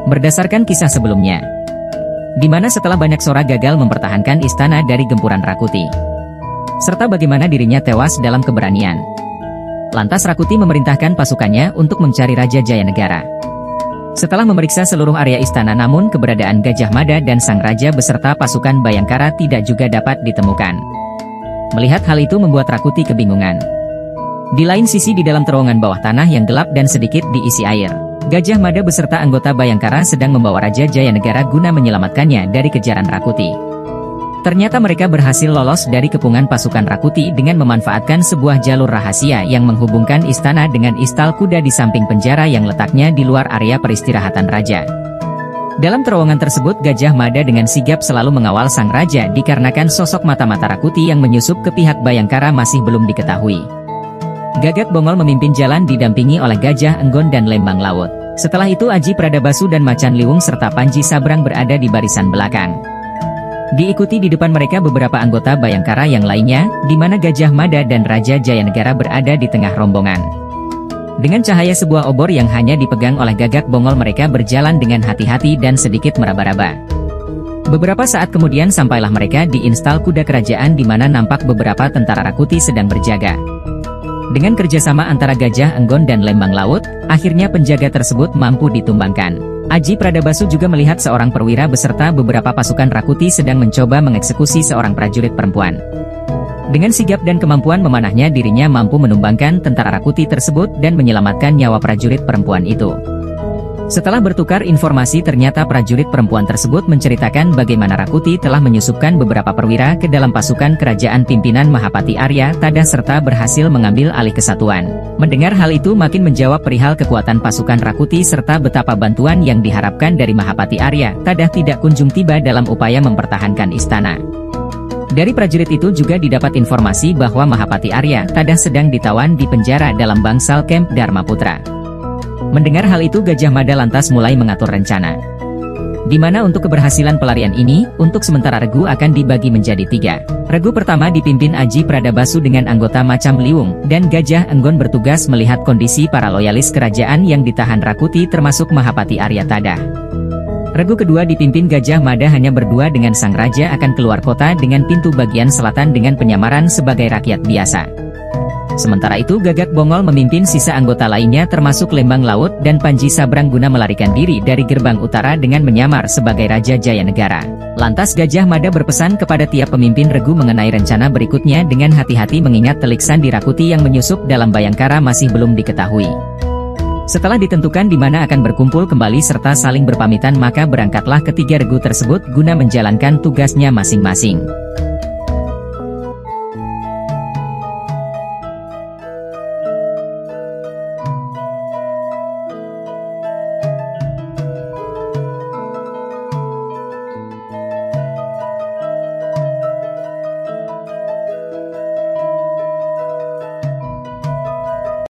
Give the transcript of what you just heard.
Berdasarkan kisah sebelumnya, di mana setelah banyak Sora gagal mempertahankan istana dari gempuran Rakuti, serta bagaimana dirinya tewas dalam keberanian, lantas Rakuti memerintahkan pasukannya untuk mencari Raja Jayanegara. Setelah memeriksa seluruh area istana, namun keberadaan Gajah Mada dan sang raja beserta pasukan Bayangkara tidak juga dapat ditemukan. Melihat hal itu membuat Rakuti kebingungan. Di lain sisi, di dalam terowongan bawah tanah yang gelap dan sedikit diisi air, Gajah Mada beserta anggota Bayangkara sedang membawa Raja Jayanegara guna menyelamatkannya dari kejaran Rakuti. Ternyata mereka berhasil lolos dari kepungan pasukan Rakuti dengan memanfaatkan sebuah jalur rahasia yang menghubungkan istana dengan istal kuda di samping penjara yang letaknya di luar area peristirahatan raja. Dalam terowongan tersebut, Gajah Mada dengan sigap selalu mengawal sang raja dikarenakan sosok mata-mata Rakuti yang menyusup ke pihak Bayangkara masih belum diketahui. Gagak Bongol memimpin jalan didampingi oleh Gajah Enggon dan Lembang Laut. Setelah itu Aji Pradabasu dan Macan Liwung serta Panji Sabrang berada di barisan belakang. Diikuti di depan mereka beberapa anggota Bayangkara yang lainnya, di mana Gajah Mada dan Raja Jayanegara berada di tengah rombongan. Dengan cahaya sebuah obor yang hanya dipegang oleh Gagak Bongol, mereka berjalan dengan hati-hati dan sedikit meraba-raba. Beberapa saat kemudian sampailah mereka di instal kuda kerajaan di mana nampak beberapa tentara Rakuti sedang berjaga. Dengan kerjasama antara Gajah Enggon dan Lembang Laut, akhirnya penjaga tersebut mampu ditumbangkan. Aji Pradabasu juga melihat seorang perwira beserta beberapa pasukan Rakuti sedang mencoba mengeksekusi seorang prajurit perempuan. Dengan sigap dan kemampuan memanahnya, dirinya mampu menumbangkan tentara Rakuti tersebut dan menyelamatkan nyawa prajurit perempuan itu. Setelah bertukar informasi, ternyata prajurit perempuan tersebut menceritakan bagaimana Rakuti telah menyusupkan beberapa perwira ke dalam pasukan kerajaan pimpinan Mahapati Arya Tadah serta berhasil mengambil alih kesatuan. Mendengar hal itu makin menjawab perihal kekuatan pasukan Rakuti serta betapa bantuan yang diharapkan dari Mahapati Arya Tadah tidak kunjung tiba dalam upaya mempertahankan istana. Dari prajurit itu juga didapat informasi bahwa Mahapati Arya Tadah sedang ditawan di penjara dalam bangsal Camp Dharmaputra. Mendengar hal itu, Gajah Mada lantas mulai mengatur rencana, di mana untuk keberhasilan pelarian ini, untuk sementara regu akan dibagi menjadi 3. Regu pertama dipimpin Aji Pradabasu dengan anggota Macan Liwung, dan Gajah Enggon bertugas melihat kondisi para loyalis kerajaan yang ditahan Rakuti termasuk Mahapati Arya Tadah. Regu kedua dipimpin Gajah Mada hanya berdua dengan sang raja akan keluar kota dengan pintu bagian selatan dengan penyamaran sebagai rakyat biasa. Sementara itu Gagak Bongol memimpin sisa anggota lainnya termasuk Lembang Laut dan Panji Sabrang guna melarikan diri dari gerbang utara dengan menyamar sebagai Raja Jayanegara. Lantas Gajah Mada berpesan kepada tiap pemimpin regu mengenai rencana berikutnya dengan hati-hati mengingat telik sandi Rakuti yang menyusup dalam Bayangkara masih belum diketahui. Setelah ditentukan di mana akan berkumpul kembali serta saling berpamitan, maka berangkatlah ketiga regu tersebut guna menjalankan tugasnya masing-masing.